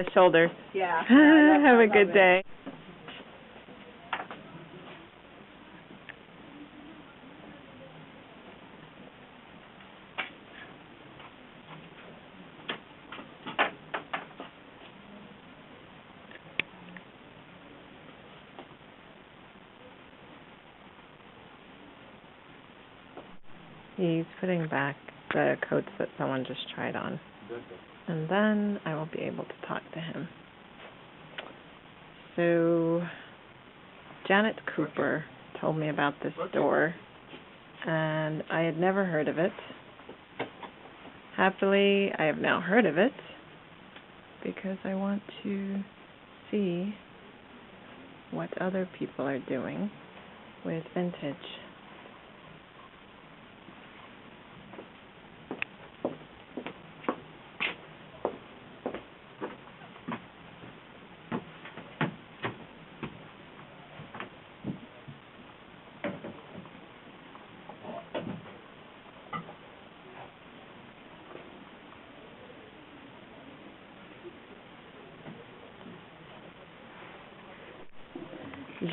The shoulders. Yeah. Have a good day. He's putting back the coats that someone just tried on. And then I will be able to talk to him. So, Janet Cooper told me about this store, and I had never heard of it. Happily, I have now heard of it, because I want to see what other people are doing with vintage.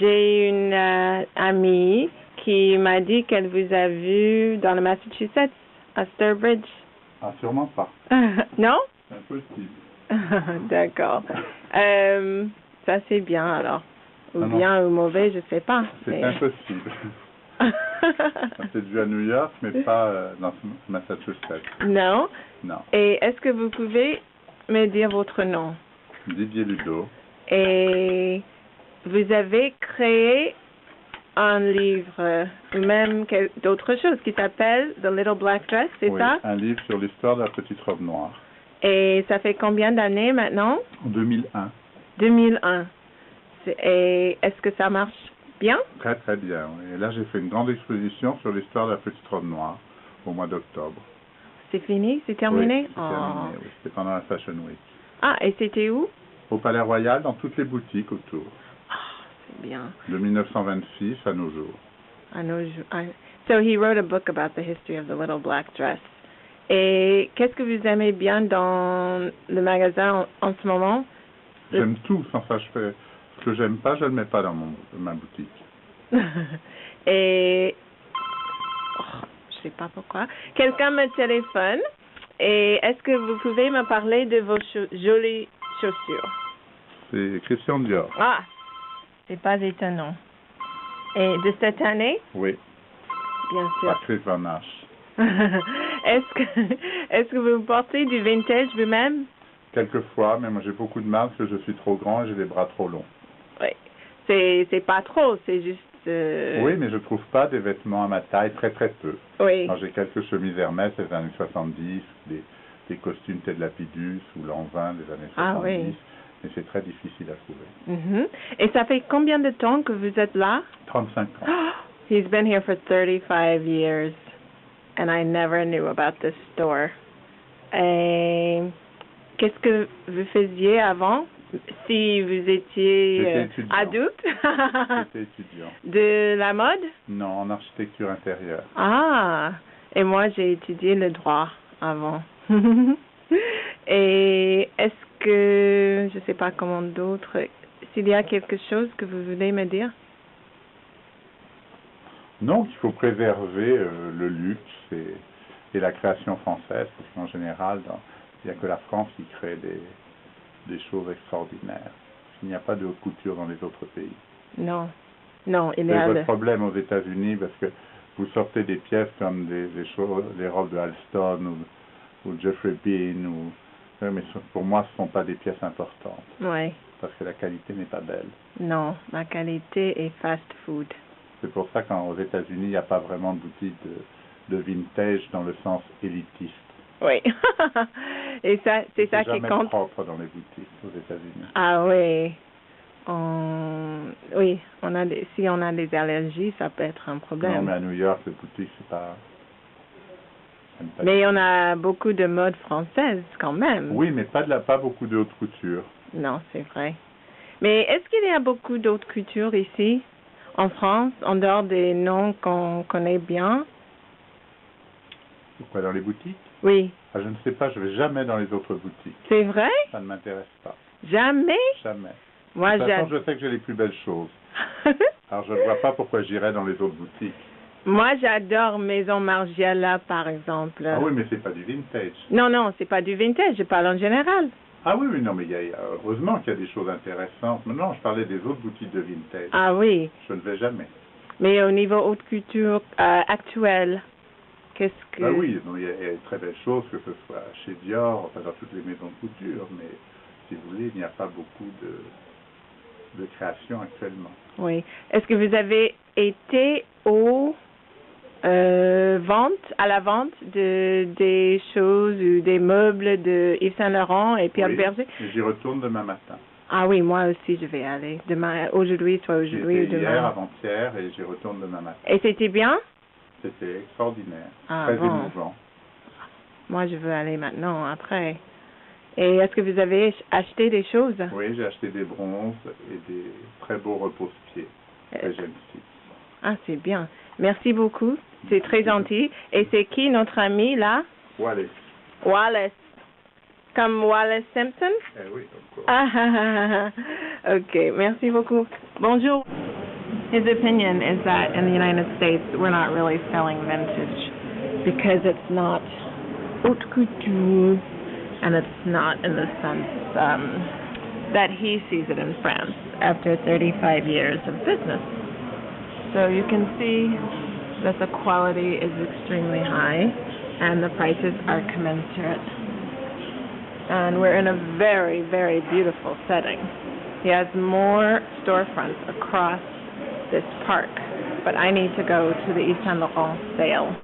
J'ai une amie qui m'a dit qu'elle vous a vu dans le Massachusetts, à Sturbridge. Ah, sûrement pas. Non? C'est impossible. D'accord. Ça c'est bien alors. Ou non, bien ou mauvais, je sais pas. C'est mais... impossible. C'est dû à New York, mais pas dans Massachusetts. Non? Non. Et est-ce que vous pouvez me dire votre nom? Didier Ludo. Et vous avez créé un livre, ou même d'autres choses, qui s'appelle The Little Black Dress, c'est oui, ça? Un livre sur l'histoire de la petite robe noire. Et ça fait combien d'années maintenant? En 2001. 2001. Et est-ce que ça marche bien? Très très bien. Oui. Et là, j'ai fait une grande exposition sur l'histoire de la petite robe noire au mois d'octobre. C'est fini? C'est terminé? Oui, c'est terminé, oui. C'était pendant la Fashion Week. Ah, et c'était où? Au Palais Royal, dans toutes les boutiques autour. C'est bien. De 1926 à nos jours. À nos jours. So he wrote a book about the history of the little black dress. Et qu'est-ce que vous aimez bien dans le magasin en ce moment? J'aime tout, sans ça je fais. Ce que j'aime pas, je le mets pas dans ma boutique. Et je sais pas pourquoi. Quelqu'un me téléphone. Et est-ce que vous pouvez me parler de vos jolies chaussures? C'est Christian Dior. Ah, c'est pas étonnant. Et de cette année? Oui. Bien sûr. Patrick Van Asch. Est-ce que vous portez du vintage vous-même? Quelquefois, mais moi j'ai beaucoup de mal parce que je suis trop grand et j'ai des bras trop longs. Oui. C'est pas trop, c'est juste... Oui, mais je trouve pas des vêtements à ma taille, très très peu. Oui. Alors, j'ai quelques chemises Hermès des années 70, des costumes Ted Lapidus ou Lanvin des années 70, ah, oui. Mais c'est très difficile à trouver. Mm-hmm. Et ça fait combien de temps que vous êtes là? 35 ans. He's been here for 35 years, and I never knew about this store. Et qu'est-ce que vous faisiez avant? Si vous étiez adulte? J'étais étudiant. De la mode? Non, en architecture intérieure. Ah, et moi j'ai étudié le droit avant. Et est-ce que, je sais pas comment d'autres, s'il y a quelque chose que vous voulez me dire? Non, qu'il faut préserver le luxe et la création française, parce qu'en général, il n'y a que la France qui crée des choses extraordinaires. Il n'y a pas de haute couture dans les autres pays. Non, non, il y a... C'est votre problème aux États-Unis, parce que vous sortez des pièces comme des robes de Halston ou Jeffrey Bean, mais pour moi, ce ne sont pas des pièces importantes. Oui. Parce que la qualité n'est pas belle. Non, la qualité est fast food. C'est pour ça qu'aux États-Unis, il n'y a pas vraiment de boutique de vintage dans le sens élitiste. Oui. Et ça, c'est ça qui jamais compte. propre dans les boutiques aux États-Unis. Ah oui. Oui, si on a des allergies, ça peut être un problème. Non, mais à New York, les boutiques, c'est pas... Mais on a beaucoup de mode française quand même. Oui, mais pas beaucoup de haute couture. Non, c'est vrai. Mais est-ce qu'il y a beaucoup d'autres cultures ici, en France, en dehors des noms qu'on connaît bien? Pourquoi, dans les boutiques? Oui. Ah, je ne sais pas, je ne vais jamais dans les autres boutiques. C'est vrai? Ça ne m'intéresse pas. Jamais? Jamais. Moi, De toute façon, je sais que j'ai les plus belles choses. Alors, je ne vois pas pourquoi j'irais dans les autres boutiques. Moi, j'adore Maison Margiela, par exemple. Ah oui, mais c'est pas du vintage. Non, non, c'est pas du vintage, je parle en général. Ah oui, oui, non, mais heureusement qu'il y a des choses intéressantes. Mais non, je parlais des autres boutiques de vintage. Ah oui, Je ne vais jamais. mais au niveau haute couture actuelle, qu'est-ce que... Ah oui, non, il y a de très belles choses, que ce soit chez Dior, enfin dans toutes les maisons de couture, mais si vous voulez, il n'y a pas beaucoup de création actuellement. Oui. Est-ce que vous avez été à la vente des choses ou des meubles de Yves Saint Laurent et Pierre Berger? Et j'y retourne demain matin. Ah oui, moi aussi je vais aller. Demain, aujourd'hui, soit aujourd'hui ou demain. Hier, avant-hier, et j'y retourne demain matin. Et c'était bien? C'était extraordinaire, très bon. émouvant. Moi, je veux aller maintenant, après. Et est-ce que vous avez acheté des choses? Oui, j'ai acheté des bronzes et des très beaux repose-pieds, très jeunes filles. Ah, c'est bien. Merci beaucoup. C'est très gentil. Et c'est qui notre ami là? Wallace. Wallace. Comme Wallace Simpson? Eh oui, of course. Ah, okay. Merci beaucoup. Bonjour. His opinion is that in the United States we're not really selling vintage because it's not haute couture and it's not in the sense that he sees it in France after 35 years of business. So you can see that the quality is extremely high and the prices are commensurate. And we're in a very, very beautiful setting. He has more storefronts across this park, but I need to go to the Yves Saint Laurent sale.